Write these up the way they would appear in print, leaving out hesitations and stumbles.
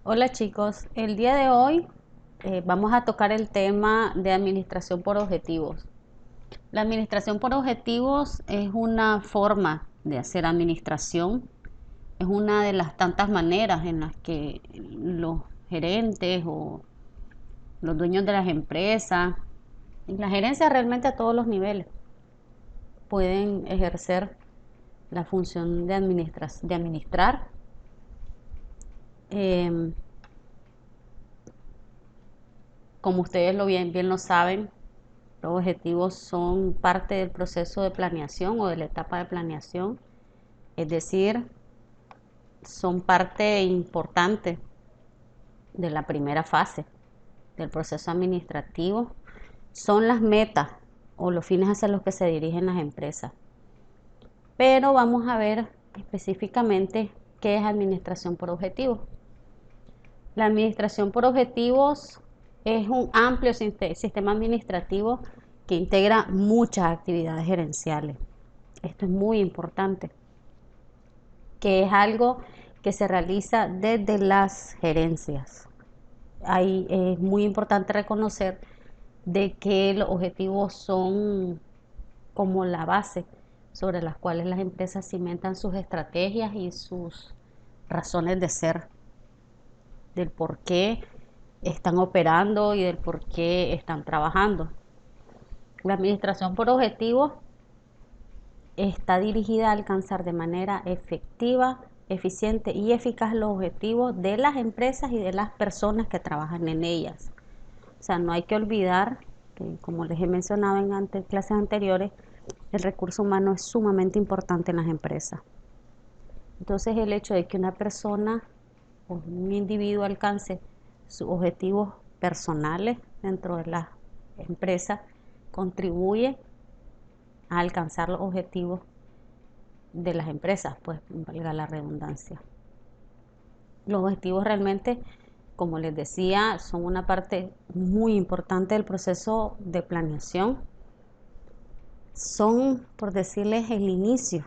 Hola chicos, el día de hoy vamos a tocar el tema de administración por objetivos. La administración por objetivos es una forma de hacer administración, es una de las tantas maneras en las que los gerentes o los dueños de las empresas, y la gerencia realmente a todos los niveles, pueden ejercer la función de administrar. Eh, Como ustedes bien lo saben, los objetivos son parte del proceso de planeación o de la etapa de planeación, es decir, son parte importante de la primera fase del proceso administrativo. Son las metas o los fines hacia los que se dirigen las empresas. Pero vamos a ver específicamente qué es administración por objetivos. La administración por objetivos es un amplio sistema administrativo que integra muchas actividades gerenciales. Esto es muy importante, que es algo que se realiza desde las gerencias. Ahí es muy importante reconocer de que los objetivos son como la base sobre las cuales las empresas cimentan sus estrategias y sus razones de ser, del por qué están operando y del por qué están trabajando. La administración por objetivos está dirigida a alcanzar de manera efectiva, eficiente y eficaz los objetivos de las empresas y de las personas que trabajan en ellas. O sea, no hay que olvidar que, como les he mencionado en clases anteriores, el recurso humano es sumamente importante en las empresas. Entonces, el hecho de que una persona o un individuo alcance sus objetivos personales dentro de la empresa contribuye a alcanzar los objetivos de las empresas, pues valga la redundancia. Los objetivos realmente, como les decía, son una parte muy importante del proceso de planeación. Son, por decirles, el inicio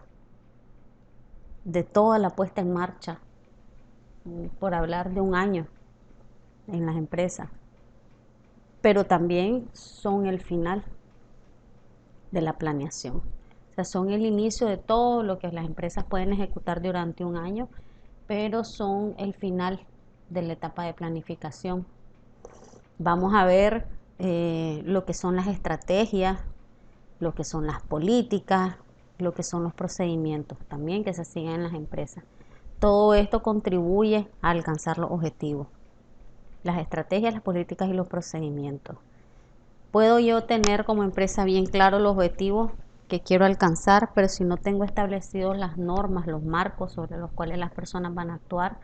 de toda la puesta en marcha, por hablar de un año en las empresas, pero también son el final de la planeación. O sea, son el inicio de todo lo que las empresas pueden ejecutar durante un año, pero son el final de la etapa de planificación. Vamos a ver lo que son las estrategias, lo que son las políticas, lo que son los procedimientos también que se siguen en las empresas. Todo esto contribuye a alcanzar los objetivos. Las estrategias, las políticas y los procedimientos. Puedo yo tener como empresa bien claro los objetivos que quiero alcanzar, pero si no tengo establecidos las normas, los marcos sobre los cuales las personas van a actuar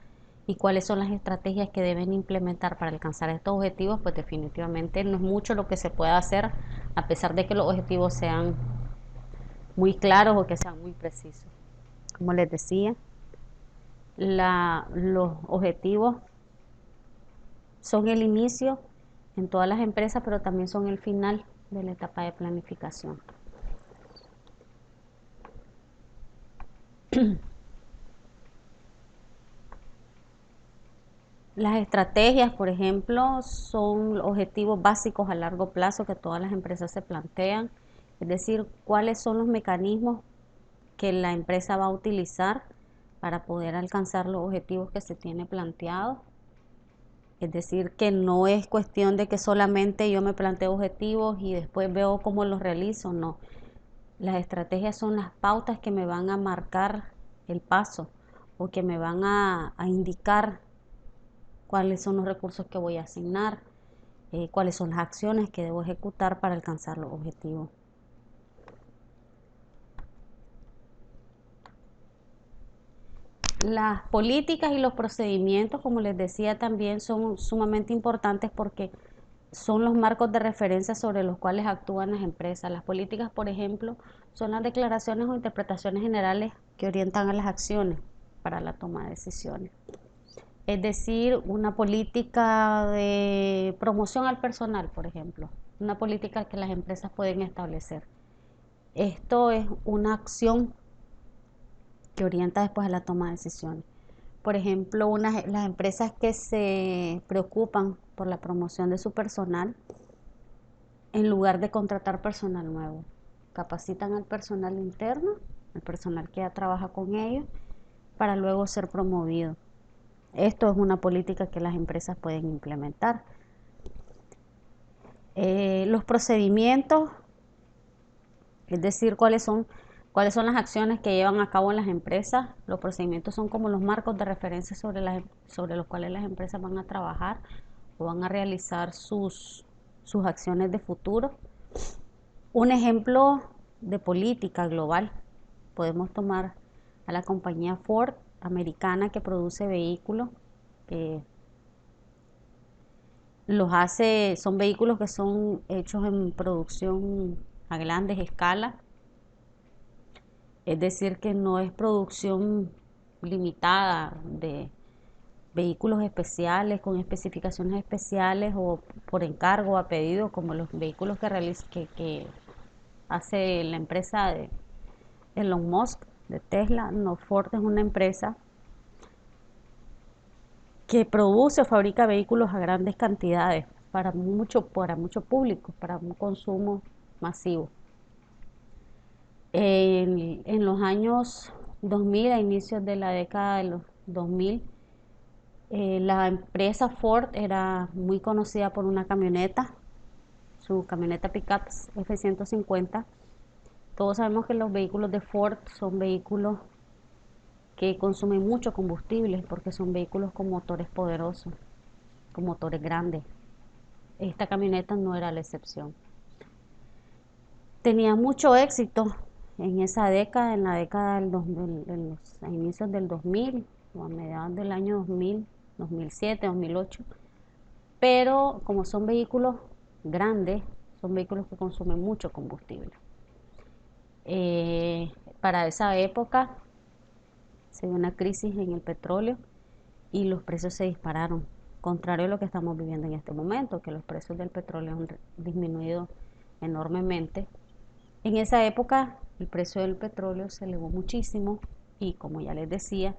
y cuáles son las estrategias que deben implementar para alcanzar estos objetivos, pues definitivamente no es mucho lo que se pueda hacer, a pesar de que los objetivos sean muy claros o que sean muy precisos. Como les decía, los objetivos son el inicio en todas las empresas, pero también son el final de la etapa de planificación. Las estrategias, por ejemplo, son objetivos básicos a largo plazo que todas las empresas se plantean, es decir, cuáles son los mecanismos que la empresa va a utilizar para poder alcanzar los objetivos que se tiene planteados. Es decir, que no es cuestión de que solamente yo me planteo objetivos y después veo cómo los realizo, no. Las estrategias son las pautas que me van a marcar el paso o que me van a indicar cuáles son los recursos que voy a asignar, cuáles son las acciones que debo ejecutar para alcanzar los objetivos. Las políticas y los procedimientos, como les decía, también son sumamente importantes porque son los marcos de referencia sobre los cuales actúan las empresas. Las políticas, por ejemplo, son las declaraciones o interpretaciones generales que orientan a las acciones para la toma de decisiones. Es decir, una política de promoción al personal, por ejemplo, una política que las empresas pueden establecer. Esto es una acción que orienta después a la toma de decisiones. Por ejemplo, las empresas que se preocupan por la promoción de su personal, en lugar de contratar personal nuevo, capacitan al personal interno, el personal que ya trabaja con ellos, para luego ser promovido. Esto es una política que las empresas pueden implementar. Los procedimientos, es decir, cuáles son las acciones que llevan a cabo en las empresas. Los procedimientos son como los marcos de referencia sobre los cuales las empresas van a trabajar o van a realizar sus acciones de futuro. Un ejemplo de política global, podemos tomar a la compañía Ford americana, que produce vehículos. Son vehículos que son hechos en producción a grandes escalas, es decir, que no es producción limitada de vehículos especiales con especificaciones especiales o por encargo a pedido, como los vehículos que hace la empresa de Elon Musk, de Tesla. No, Ford es una empresa que produce o fabrica vehículos a grandes cantidades para mucho público, para un consumo masivo. En los años 2000, a inicios de la década de los 2000, la empresa Ford era muy conocida por una camioneta, su camioneta pickup F-150. Todos sabemos que los vehículos de Ford son vehículos que consumen mucho combustible porque son vehículos con motores poderosos, con motores grandes. Esta camioneta no era la excepción. Tenía mucho éxito en esa década, en la década en los inicios del 2000 o a mediados del año 2000, 2007, 2008. Pero como son vehículos grandes, son vehículos que consumen mucho combustible. Para esa época se dio una crisis en el petróleo y los precios se dispararon, contrario a lo que estamos viviendo en este momento, que los precios del petróleo han disminuido enormemente. En esa época el precio del petróleo se elevó muchísimo y, como ya les decía,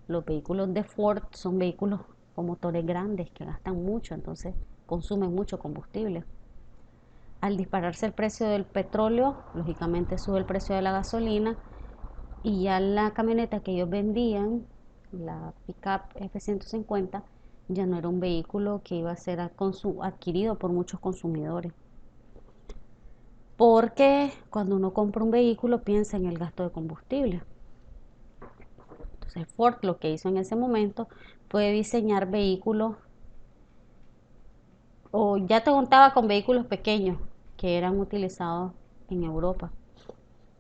los vehículos de Ford son vehículos con motores grandes que gastan mucho, entonces consumen mucho combustible. Al dispararse el precio del petróleo, lógicamente sube el precio de la gasolina y ya la camioneta que ellos vendían, la pickup F-150, ya no era un vehículo que iba a ser adquirido por muchos consumidores. Porque cuando uno compra un vehículo piensa en el gasto de combustible. Entonces Ford lo que hizo en ese momento fue diseñar vehículos, o ya te contaba con vehículos pequeños que eran utilizados en Europa.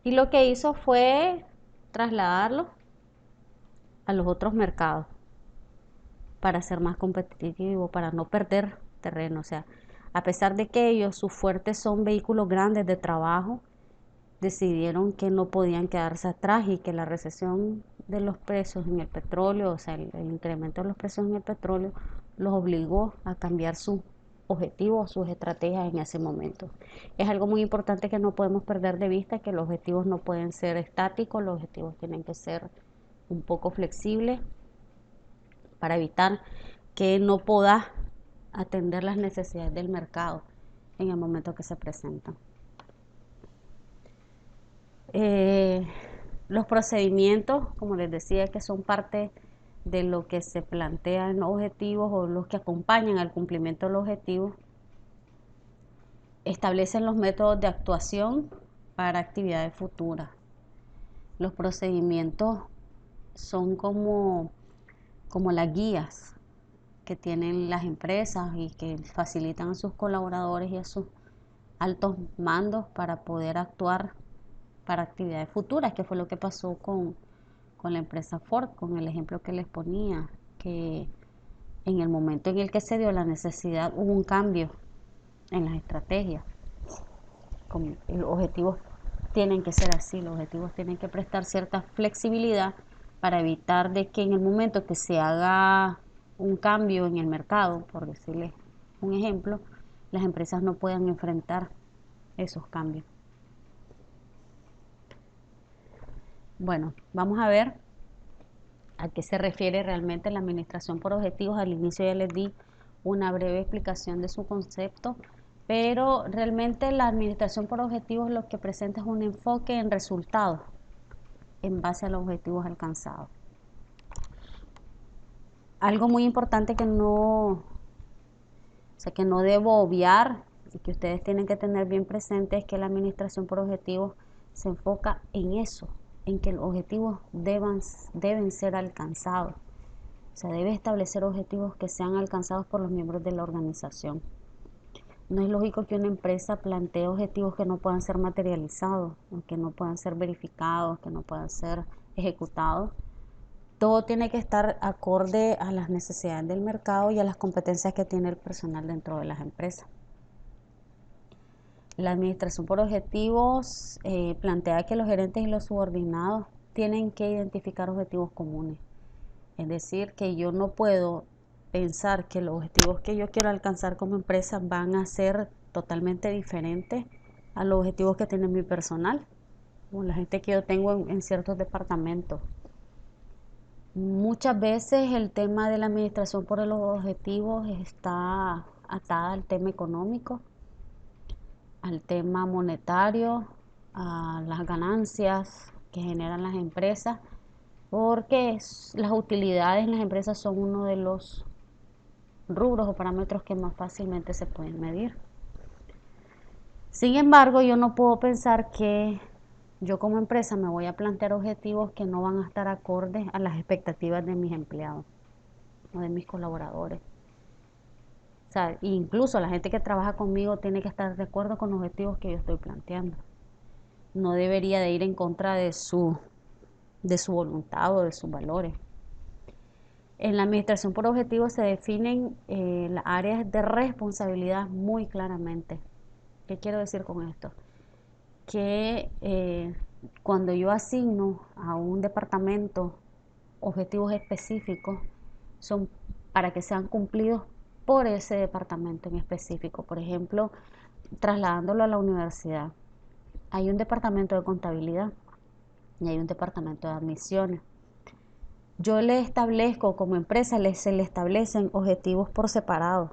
Y lo que hizo fue trasladarlos a los otros mercados para ser más competitivo, para no perder terreno. O sea, a pesar de que ellos, sus fuertes son vehículos grandes de trabajo, decidieron que no podían quedarse atrás y que la recesión de los precios en el petróleo, o sea, el incremento de los precios en el petróleo, los obligó a cambiar sus objetivos, sus estrategias en ese momento. Es algo muy importante que no podemos perder de vista, que los objetivos no pueden ser estáticos, los objetivos tienen que ser un poco flexibles para evitar que no puedas atender las necesidades del mercado en el momento que se presentan. Los procedimientos, como les decía, que son parte de lo que se plantea en los objetivos o los que acompañan al cumplimiento de los objetivos, establecen los métodos de actuación para actividades futuras. Los procedimientos son como las guías que tienen las empresas y que facilitan a sus colaboradores y a sus altos mandos para poder actuar para actividades futuras, que fue lo que pasó con la empresa Ford, con el ejemplo que les ponía, que en el momento en el que se dio la necesidad hubo un cambio en las estrategias. Los objetivos tienen que ser así, los objetivos tienen que prestar cierta flexibilidad para evitar de que en el momento que se haga un cambio en el mercado, por decirles un ejemplo, las empresas no puedan enfrentar esos cambios. Bueno, vamos a ver ¿A qué se refiere realmente la administración por objetivos? Al inicio ya les di una breve explicación de su concepto, pero realmente la administración por objetivos lo que presenta es un enfoque en resultados en base a los objetivos alcanzados. Algo muy importante que no debo obviar y que ustedes tienen que tener bien presente es que la administración por objetivos se enfoca en eso, en que los objetivos deben ser alcanzados. Se debe establecer objetivos que sean alcanzados por los miembros de la organización. No es lógico que una empresa plantee objetivos que no puedan ser materializados, que no puedan ser verificados, que no puedan ser ejecutados. Todo tiene que estar acorde a las necesidades del mercado y a las competencias que tiene el personal dentro de las empresas. La administración por objetivos plantea que los gerentes y los subordinados tienen que identificar objetivos comunes. Es decir, que yo no puedo pensar que los objetivos que yo quiero alcanzar como empresa van a ser totalmente diferentes a los objetivos que tiene mi personal o la gente que yo tengo en ciertos departamentos. Muchas veces el tema de la administración por los objetivos está atada al tema económico, al tema monetario, a las ganancias que generan las empresas, porque las utilidades en las empresas son uno de los rubros o parámetros que más fácilmente se pueden medir. Sin embargo, yo no puedo pensar que yo como empresa me voy a plantear objetivos que no van a estar acordes a las expectativas de mis empleados o de mis colaboradores. O sea, incluso la gente que trabaja conmigo tiene que estar de acuerdo con los objetivos que yo estoy planteando. No debería de ir en contra de su voluntad o de sus valores. En la administración por objetivos se definen las áreas de responsabilidad muy claramente. ¿Qué quiero decir con esto? Que cuando yo asigno a un departamento objetivos específicos, son para que sean cumplidos por ese departamento en específico. Por ejemplo, trasladándolo a la universidad, hay un departamento de contabilidad y hay un departamento de admisiones. Yo le establezco como empresa, se le establecen objetivos por separado.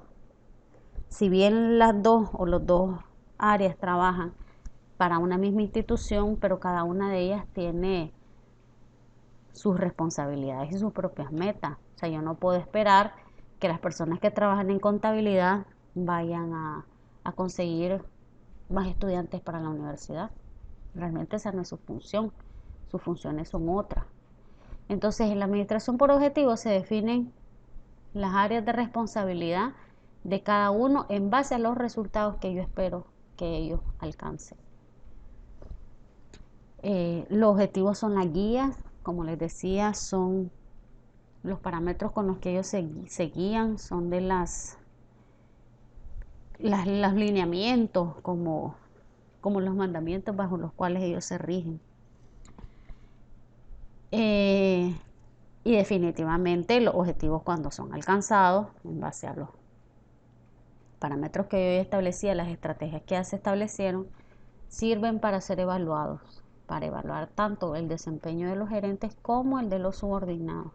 Si bien las dos o los dos áreas trabajan para una misma institución, pero cada una de ellas tiene sus responsabilidades y sus propias metas. O sea, yo no puedo esperar que las personas que trabajan en contabilidad vayan a conseguir más estudiantes para la universidad. Realmente esa no es su función. Sus funciones son otras. Entonces, en la administración por objetivos se definen las áreas de responsabilidad de cada uno en base a los resultados que yo espero que ellos alcancen. Los objetivos son las guías, como les decía, son los parámetros con los que ellos se guían, son de los lineamientos, como los mandamientos bajo los cuales ellos se rigen. Y definitivamente los objetivos, cuando son alcanzados en base a los parámetros que yo establecía, las estrategias que ya se establecieron, sirven para ser evaluados, para evaluar tanto el desempeño de los gerentes como el de los subordinados.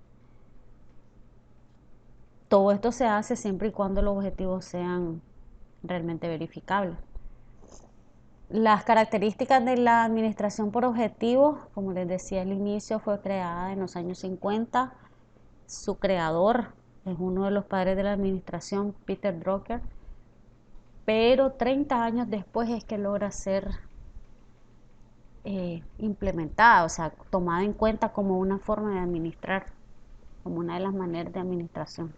Todo esto se hace siempre y cuando los objetivos sean realmente verificables. Las características de la administración por objetivos, como les decía al inicio, fue creada en los años 50. Su creador es uno de los padres de la administración, Peter Drucker, pero 30 años después es que logra ser implementada, o sea, tomada en cuenta como una forma de administrar, como una de las maneras de administración.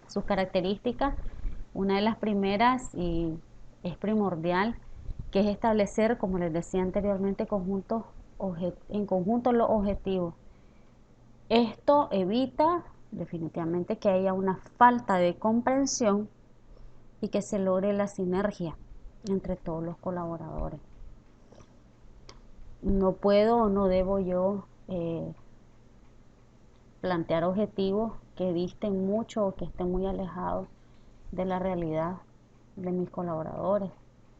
Sus características, una de las primeras y es primordial, que es establecer, como les decía anteriormente, en conjunto los objetivos. Esto evita definitivamente que haya una falta de comprensión y que se logre la sinergia entre todos los colaboradores. No puedo o no debo yo plantear objetivos que disten mucho o que estén muy alejados de la realidad de mis colaboradores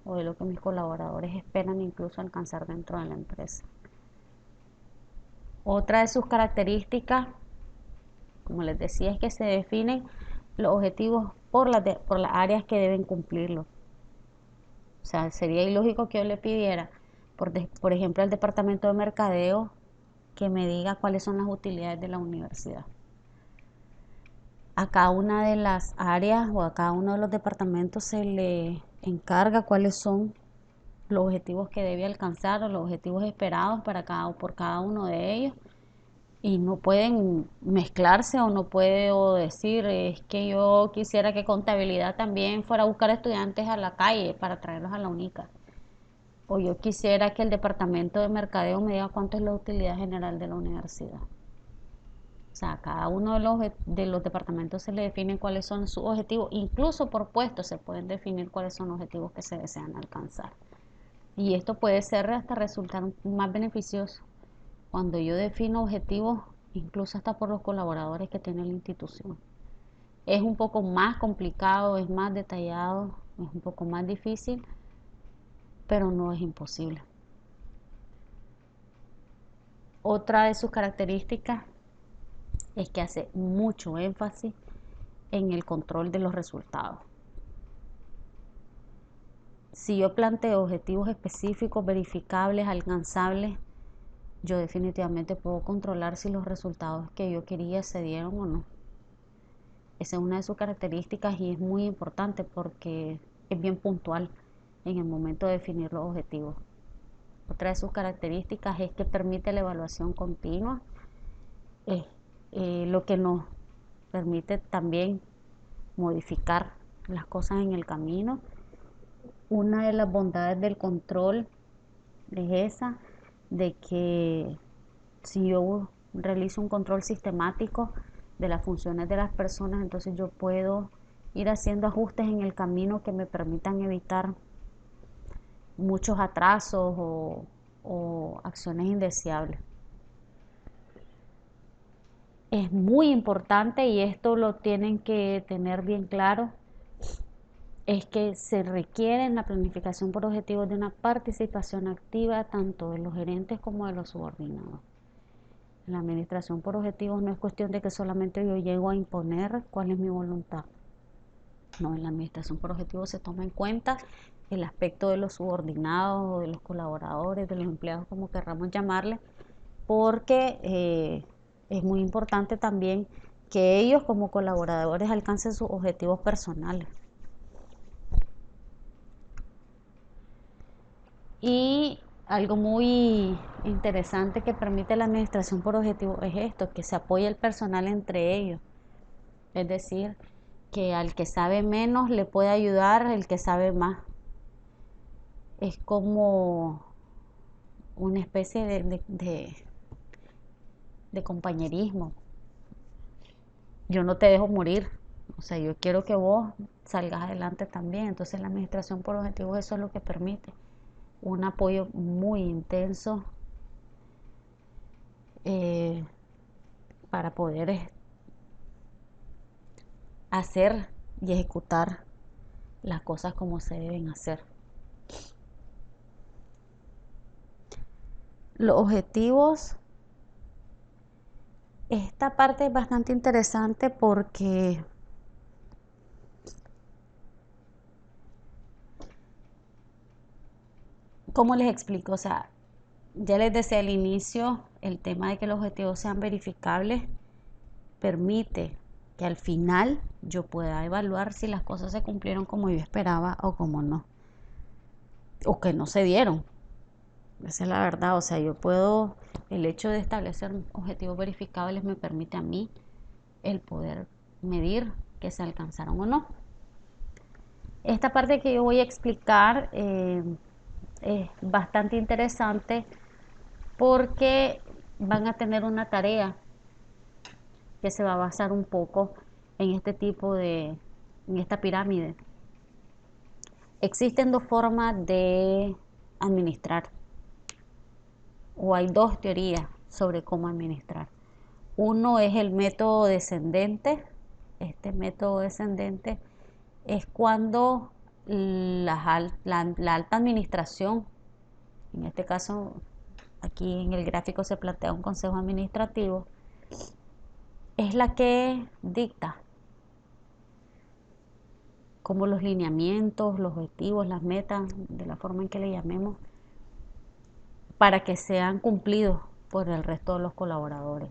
o de lo que mis colaboradores esperan incluso alcanzar dentro de la empresa. Otra de sus características Como les decía, es que se definen los objetivos por las áreas que deben cumplirlo. O sea, sería ilógico que yo le pidiera, por ejemplo, al departamento de mercadeo que me diga cuáles son las utilidades de la universidad. A cada una de las áreas o a cada uno de los departamentos se le encarga cuáles son los objetivos que debe alcanzar o los objetivos esperados por cada uno de ellos, y no pueden mezclarse, o no puedo decir es que yo quisiera que contabilidad también fuera a buscar estudiantes a la calle para traerlos a la UNICA, o yo quisiera que el departamento de mercadeo me diga cuánto es la utilidad general de la universidad. O sea, a cada uno de los departamentos se le define cuáles son sus objetivos, incluso por puestos se pueden definir cuáles son los objetivos que se desean alcanzar. Y esto puede ser hasta resultar más beneficioso cuando yo defino objetivos, incluso hasta por los colaboradores que tiene la institución. Es un poco más complicado, es más detallado, es un poco más difícil, pero no es imposible. Otra de sus características es que hace mucho énfasis en el control de los resultados. Si yo planteo objetivos específicos, verificables, alcanzables, yo definitivamente puedo controlar si los resultados que yo quería se dieron o no. Esa es una de sus características y es muy importante porque es bien puntual en el momento de definir los objetivos. Otra de sus características es que permite la evaluación continua, lo que nos permite también modificar las cosas en el camino. Una de las bondades del control es esa, de que si yo realizo un control sistemático de las funciones de las personas, entonces yo puedo ir haciendo ajustes en el camino que me permitan evitar muchos atrasos o acciones indeseables. Es muy importante, y esto lo tienen que tener bien claro, es que se requiere en la planificación por objetivos de una participación activa tanto de los gerentes como de los subordinados. La administración por objetivos no es cuestión de que solamente yo llego a imponer cuál es mi voluntad. No, en la administración por objetivos se toma en cuenta el aspecto de los subordinados, de los colaboradores, de los empleados, como querramos llamarle, porque es muy importante también que ellos como colaboradores alcancen sus objetivos personales. Y algo muy interesante que permite la administración por objetivos es esto, que se apoya el personal entre ellos. Es decir, que al que sabe menos le puede ayudar el que sabe más. Es como una especie de compañerismo. Yo no te dejo morir, o sea, yo quiero que vos salgas adelante también. Entonces la administración por objetivos eso es lo que permite un apoyo muy intenso, eh, para poder hacer y ejecutar las cosas como se deben hacer. Los objetivos, esta parte es bastante interesante porque ¿cómo les explico? O sea, ya les decía al inicio, el tema de que los objetivos sean verificables permite que al final yo pueda evaluar si las cosas se cumplieron como yo esperaba o como no, o que no se dieron. Esa es la verdad. O sea, yo puedo, el hecho de establecer objetivos verificables me permite a mí el poder medir que se alcanzaron o no. Esta parte que yo voy a explicar es bastante interesante porque van a tener una tarea que se va a basar un poco en este tipo en esta pirámide. Existen dos formas de administrar, o hay dos teorías sobre cómo administrar. Uno es el método descendente. Este método descendente es cuando la alta administración, en este caso aquí en el gráfico se plantea un consejo administrativo, es la que dicta cómo los lineamientos, los objetivos, las metas, de la forma en que le llamemos, para que sean cumplidos por el resto de los colaboradores.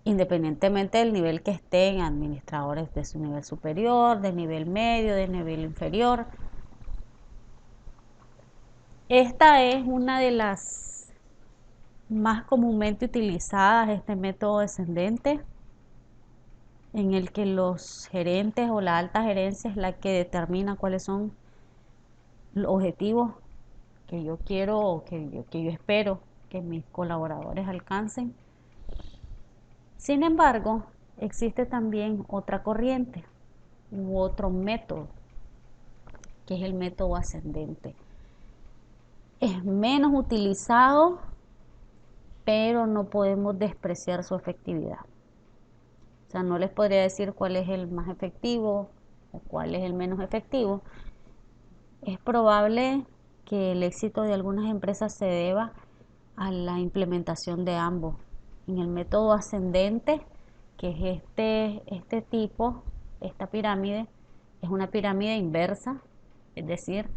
Independientemente del nivel que estén, administradores de su nivel superior, de nivel medio, de nivel inferior. Esta es una de las más comúnmente utilizadas, este método descendente, en el que los gerentes o la alta gerencia es la que determina cuáles son los objetivos que yo quiero o que yo espero que mis colaboradores alcancen. Sin embargo, existe también otra corriente u otro método, que es el método ascendente. Es menos utilizado, pero no podemos despreciar su efectividad. O sea, no les podría decir cuál es el más efectivo o cuál es el menos efectivo. Es probable que el éxito de algunas empresas se deba a la implementación de ambos. En el método ascendente, que es este tipo, esta pirámide, es una pirámide inversa, es decir,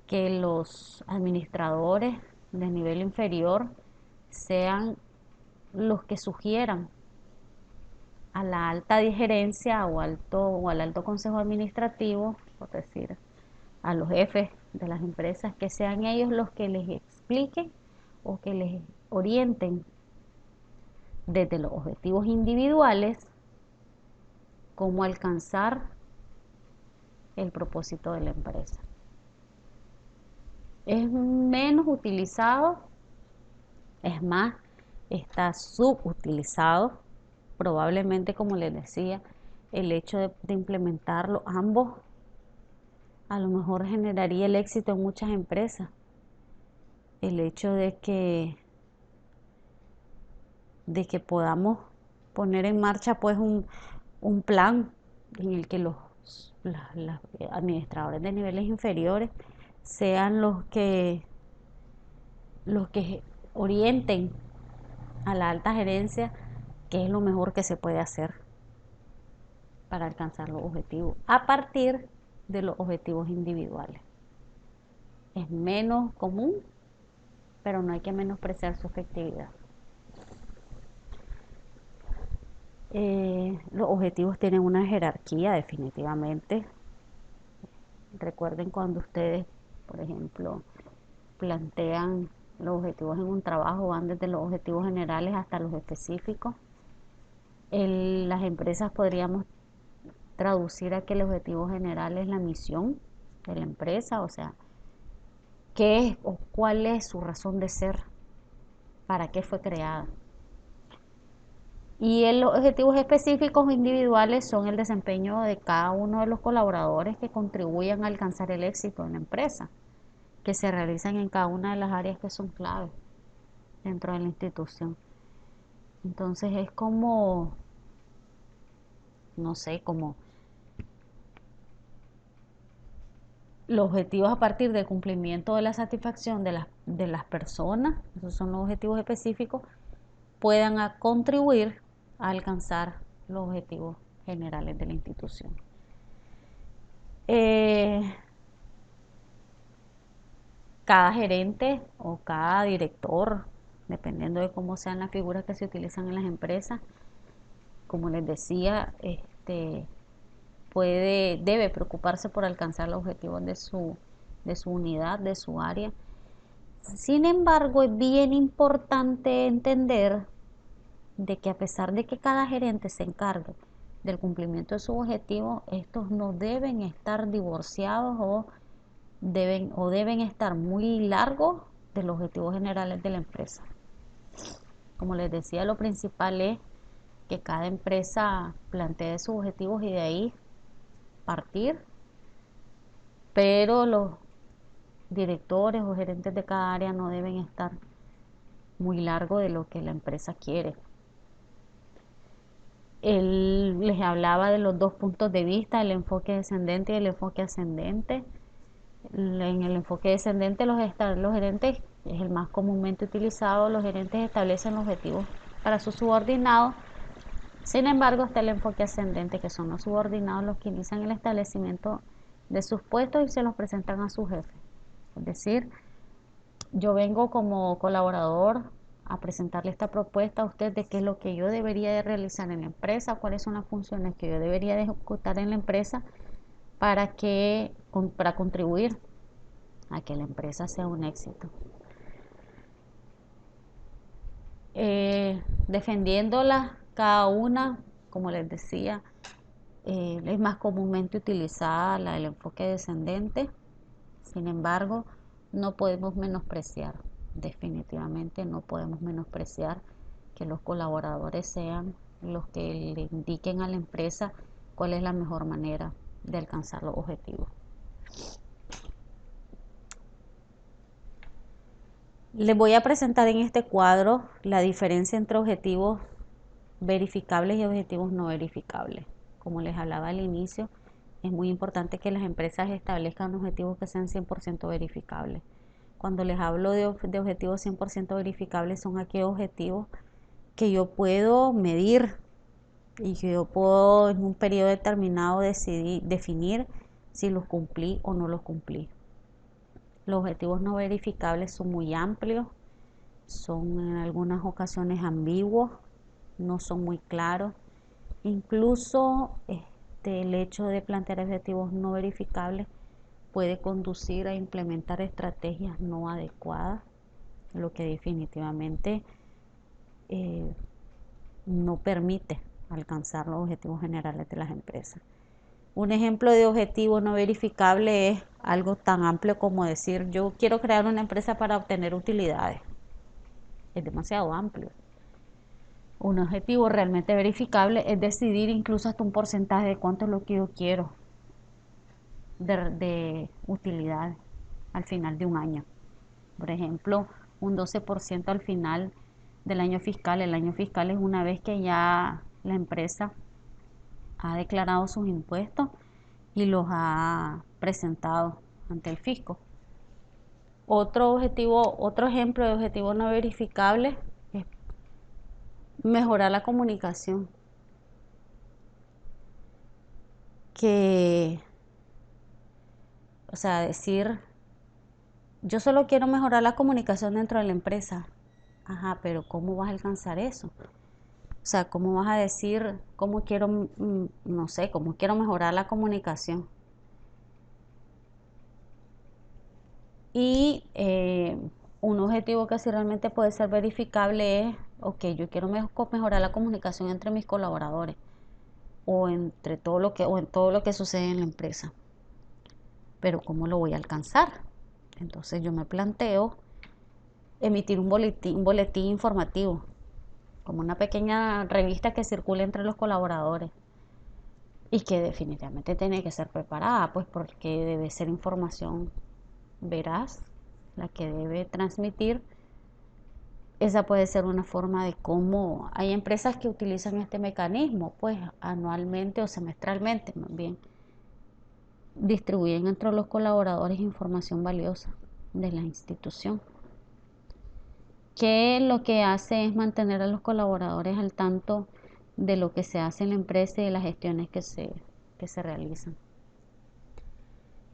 que los administradores de nivel inferior sean los que sugieran a la alta gerencia o al alto consejo administrativo, por decir, a los jefes de las empresas, que sean ellos los que les expliquen o que les orienten desde los objetivos individuales cómo alcanzar el propósito de la empresa. Es menos utilizado, es más, está subutilizado. Probablemente, como les decía, el hecho de implementarlo ambos a lo mejor generaría el éxito en muchas empresas. El hecho de que podamos poner en marcha pues un plan en el que los administradores de niveles inferiores sean los que orienten a la alta gerencia qué es lo mejor que se puede hacer para alcanzar los objetivos a partir de los objetivos individuales. Es menos común, pero no hay que menospreciar su efectividad. Los objetivos tienen una jerarquía, definitivamente. Recuerden cuando ustedes, por ejemplo, plantean los objetivos en un trabajo, van desde los objetivos generales hasta los específicos. Las empresas podríamos traducir a que el objetivo general es la misión de la empresa, o sea, qué es o cuál es su razón de ser, para qué fue creada. Y los objetivos específicos o individuales son el desempeño de cada uno de los colaboradores que contribuyan a alcanzar el éxito en la empresa, que se realizan en cada una de las áreas que son claves dentro de la institución. Entonces es como, no sé, como los objetivos a partir del cumplimiento de la satisfacción de las personas, esos son los objetivos específicos, puedan contribuir a alcanzar los objetivos generales de la institución. Cada gerente o cada director, dependiendo de cómo sean las figuras que se utilizan en las empresas, como les decía, debe preocuparse por alcanzar los objetivos de su unidad, de su área. Sin embargo, es bien importante entender de que a pesar de que cada gerente se encargue del cumplimiento de sus objetivos, estos no deben estar divorciados o deben estar muy largos de los objetivos generales de la empresa. Como les decía, lo principal es que cada empresa plantee sus objetivos y de ahí partir, pero los directores o gerentes de cada área no deben estar muy largo de lo que la empresa quiere. Él les hablaba de los dos puntos de vista, el enfoque descendente y el enfoque ascendente. En el enfoque descendente, los gerentes, es el más comúnmente utilizado, los gerentes establecen objetivos para sus subordinados Sin embargo, está el enfoque ascendente, que son los subordinados los que inician el establecimiento de sus puestos y se los presentan a su jefe. Es decir, yo vengo como colaborador a presentarle esta propuesta a usted de qué es lo que yo debería de realizar en la empresa, cuáles son las funciones que yo debería de ejecutar en la empresa para contribuir a que la empresa sea un éxito. Defendiéndola cada una, como les decía, es más comúnmente utilizada la del enfoque descendente. Sin embargo, no podemos menospreciar, definitivamente no podemos menospreciar que los colaboradores sean los que le indiquen a la empresa cuál es la mejor manera de alcanzar los objetivos. Les voy a presentar en este cuadro la diferencia entre objetivos verificables y objetivos no verificables. Como les hablaba al inicio, es muy importante que las empresas establezcan objetivos que sean 100% verificables. Cuando les hablo de objetivos 100% verificables, son aquellos objetivos que yo puedo medir y que yo puedo en un periodo determinado definir si los cumplí o no los cumplí. Los objetivos no verificables son muy amplios, son en algunas ocasiones ambiguos, no son muy claros. Incluso el hecho de plantear objetivos no verificables puede conducir a implementar estrategias no adecuadas, lo que definitivamente no permite alcanzar los objetivos generales de las empresas. Un ejemplo de objetivo no verificable es algo tan amplio como decir yo quiero crear una empresa para obtener utilidades. Es demasiado amplio. Un objetivo realmente verificable es decidir incluso hasta un porcentaje de cuánto es lo que yo quiero de utilidades al final de un año. Por ejemplo, un 12% al final del año fiscal. El año fiscal es una vez que ya la empresa ha declarado sus impuestos y los ha presentado ante el fisco. Otro ejemplo de objetivo no verificable es mejorar la comunicación. O sea, decir, yo solo quiero mejorar la comunicación dentro de la empresa. Ajá, pero ¿cómo vas a alcanzar eso? O sea, ¿cómo vas a decir cómo quiero, no sé, cómo quiero mejorar la comunicación? Y un objetivo que sí realmente puede ser verificable es, ok, yo quiero mejorar la comunicación entre mis colaboradores o entre o en todo lo que sucede en la empresa. Pero ¿cómo lo voy a alcanzar? Entonces yo me planteo emitir un boletín informativo, como una pequeña revista que circule entre los colaboradores y que definitivamente tiene que ser preparada, pues porque debe ser información veraz la que debe transmitir. Esa puede ser una forma de cómo hay empresas que utilizan este mecanismo, pues anualmente o semestralmente, más bien, distribuyen entre los colaboradores información valiosa de la institución, que lo que hace es mantener a los colaboradores al tanto de lo que se hace en la empresa y de las gestiones que se realizan.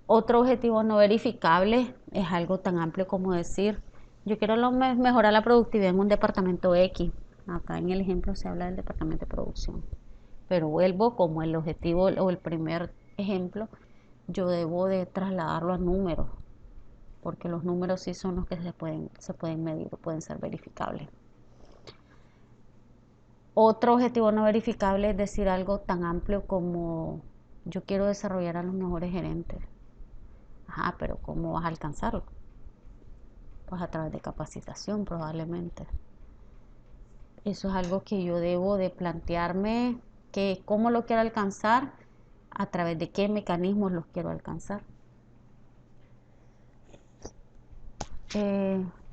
Otro objetivo no verificable es algo tan amplio como decir, yo quiero mejorar la productividad en un departamento X. Acá en el ejemplo se habla del departamento de producción. Pero vuelvo como el objetivo o el primer ejemplo, yo debo de trasladarlo a números, porque los números sí son los que se pueden medir o pueden ser verificables. Otro objetivo no verificable es decir algo tan amplio como yo quiero desarrollar a los mejores gerentes. Ajá, pero ¿cómo vas a alcanzarlo? Pues a través de capacitación probablemente. Eso es algo que yo debo de plantearme, que cómo lo quiero alcanzar, a través de qué mecanismos los quiero alcanzar.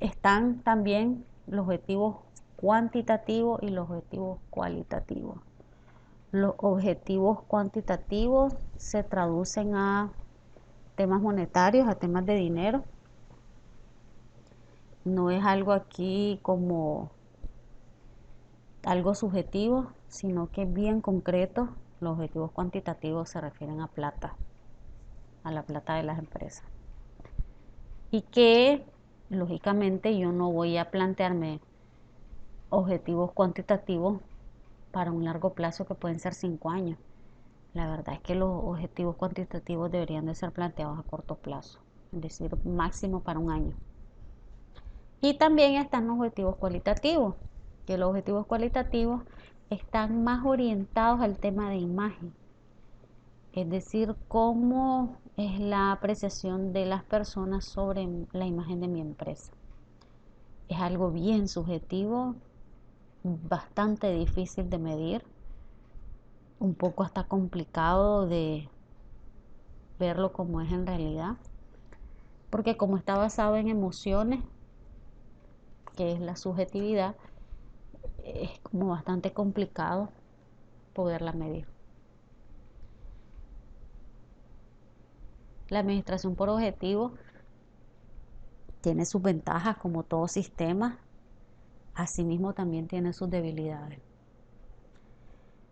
Están también los objetivos cuantitativos y los objetivos cualitativos. Los objetivos cuantitativos se traducen a temas monetarios, a temas de dinero. No es algo aquí como algo subjetivo, sino que bien concreto. Los objetivos cuantitativos se refieren a plata, a la plata de las empresas. Y que, lógicamente, yo no voy a plantearme objetivos cuantitativos para un largo plazo que pueden ser 5 años. La verdad es que los objetivos cuantitativos deberían de ser planteados a corto plazo, es decir, máximo para un año. Y también están los objetivos cualitativos, que los objetivos cualitativos están más orientados al tema de imagen, es decir, cómo es la apreciación de las personas sobre la imagen de mi empresa. Es algo bien subjetivo, bastante difícil de medir, un poco hasta complicado de verlo como es en realidad, porque como está basado en emociones, que es la subjetividad, es como bastante complicado poderla medir. La administración por objetivos tiene sus ventajas como todo sistema, asimismo también tiene sus debilidades.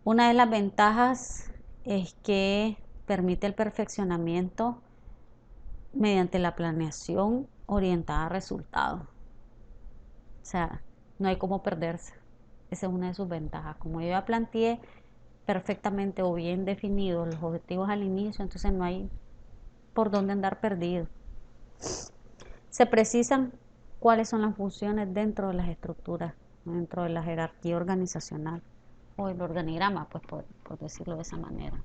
Una de las ventajas es que permite el perfeccionamiento mediante la planeación orientada a resultados. O sea, no hay cómo perderse. Esa es una de sus ventajas. Como yo ya planteé perfectamente o bien definidos los objetivos al inicio, entonces no hay por dónde andar perdido. Se precisan cuáles son las funciones dentro de las estructuras, dentro de la jerarquía organizacional o el organigrama, pues por decirlo de esa manera.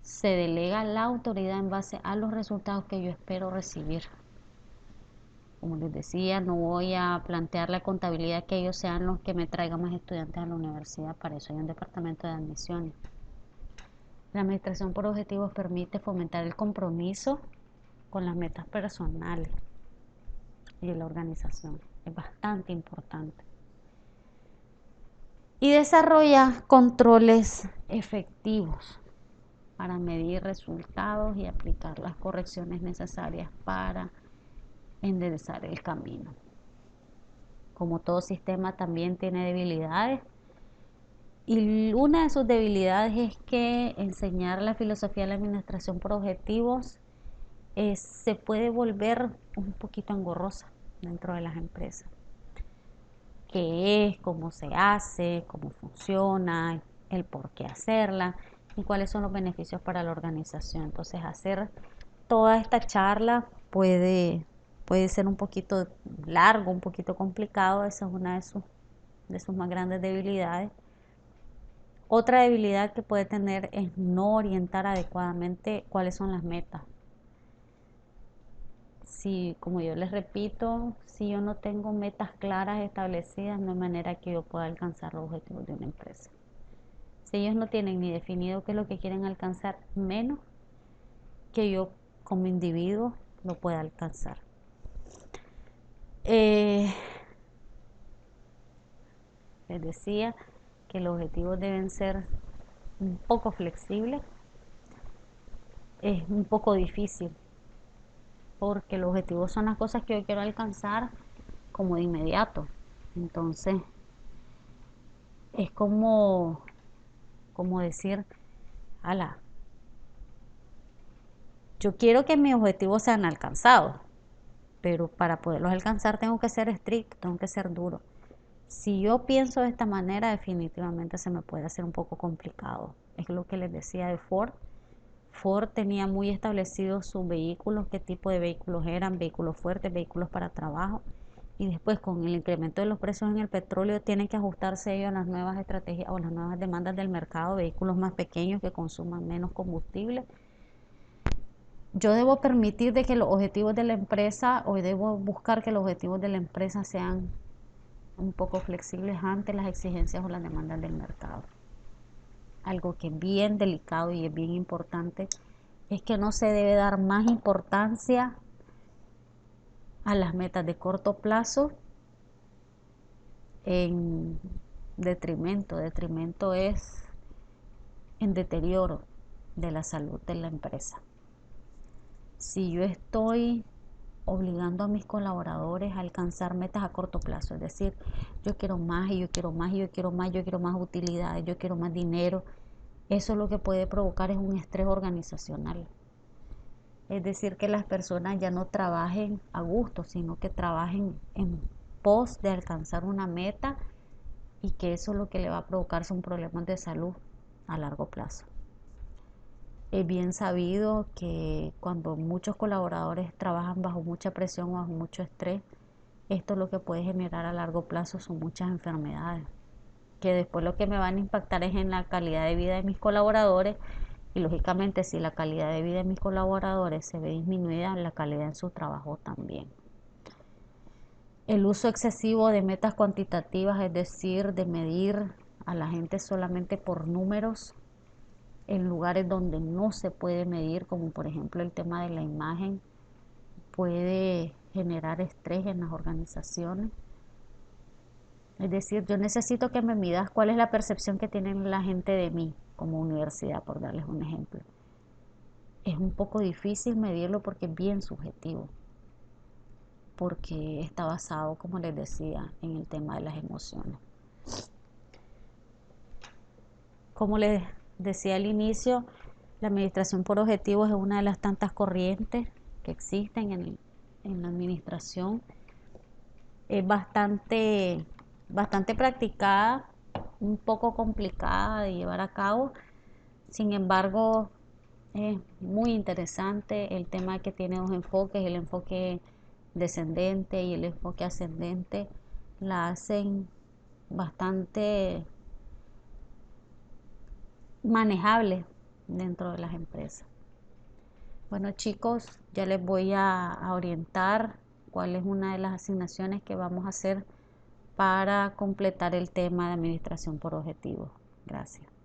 Se delega la autoridad en base a los resultados que yo espero recibir. Como les decía, no voy a plantear la contabilidad que ellos sean los que me traigan más estudiantes a la universidad, para eso hay un departamento de admisiones. La administración por objetivos permite fomentar el compromiso con las metas personales y de la organización. Es bastante importante. Y desarrolla controles efectivos para medir resultados y aplicar las correcciones necesarias para enderezar el camino. Como todo sistema también tiene debilidades, y una de sus debilidades es que enseñar la filosofía de la administración por objetivos se puede volver un poquito engorrosa dentro de las empresas. ¿Qué es? ¿Cómo se hace? ¿Cómo funciona? El por qué hacerla y cuáles son los beneficios para la organización. Entonces, hacer toda esta charla puede ser un poquito largo, un poquito complicado. Esa es una de sus más grandes debilidades. Otra debilidad que puede tener es no orientar adecuadamente cuáles son las metas. Si, como yo les repito, si yo no tengo metas claras establecidas, no hay manera que yo pueda alcanzar los objetivos de una empresa. Si ellos no tienen ni definido qué es lo que quieren alcanzar, menos que yo como individuo lo pueda alcanzar. Les decía que los objetivos deben ser un poco flexibles. Es un poco difícil porque los objetivos son las cosas que yo quiero alcanzar como de inmediato. Entonces, es como decir, ala, yo quiero que mis objetivos sean alcanzados, pero para poderlos alcanzar tengo que ser estricto, tengo que ser duro. Si yo pienso de esta manera, definitivamente se me puede hacer un poco complicado. Es lo que les decía de Ford. Ford tenía muy establecidos sus vehículos, qué tipo de vehículos eran, vehículos fuertes, vehículos para trabajo. Y después, con el incremento de los precios en el petróleo, tienen que ajustarse ellos a las nuevas estrategias o las nuevas demandas del mercado, vehículos más pequeños que consuman menos combustible. Yo debo permitir de que los objetivos de la empresa, o debo buscar que los objetivos de la empresa sean un poco flexibles ante las exigencias o las demandas del mercado. Algo que es bien delicado y es bien importante es que no se debe dar más importancia a las metas de corto plazo en detrimento es en deterioro de la salud de la empresa. Si yo estoy obligando a mis colaboradores a alcanzar metas a corto plazo. Es decir, yo quiero más y yo quiero más y yo quiero más, yo quiero más utilidades, yo quiero más dinero. Eso lo que puede provocar es un estrés organizacional. Es decir, que las personas ya no trabajen a gusto, sino que trabajen en pos de alcanzar una meta y que eso lo que le va a provocar son problemas de salud a largo plazo. Es bien sabido que cuando muchos colaboradores trabajan bajo mucha presión o bajo mucho estrés, esto lo que puede generar a largo plazo son muchas enfermedades, que después lo que me van a impactar es en la calidad de vida de mis colaboradores y lógicamente si la calidad de vida de mis colaboradores se ve disminuida, la calidad en su trabajo también. El uso excesivo de metas cuantitativas, es decir, de medir a la gente solamente por números en lugares donde no se puede medir, como por ejemplo el tema de la imagen, puede generar estrés en las organizaciones. Es decir, yo necesito que me midas cuál es la percepción que tiene la gente de mí como universidad, por darles un ejemplo. Es un poco difícil medirlo porque es bien subjetivo, porque está basado, como les decía, en el tema de las emociones. Como les decía al inicio, la administración por objetivos es una de las tantas corrientes que existen en la administración. Es bastante practicada, un poco complicada de llevar a cabo. Sin embargo, es muy interesante el tema que tiene dos enfoques, el enfoque descendente y el enfoque ascendente. La hacen bastante manejable dentro de las empresas. Bueno chicos, ya les voy a orientar cuál es una de las asignaciones que vamos a hacer para completar el tema de administración por objetivos. Gracias.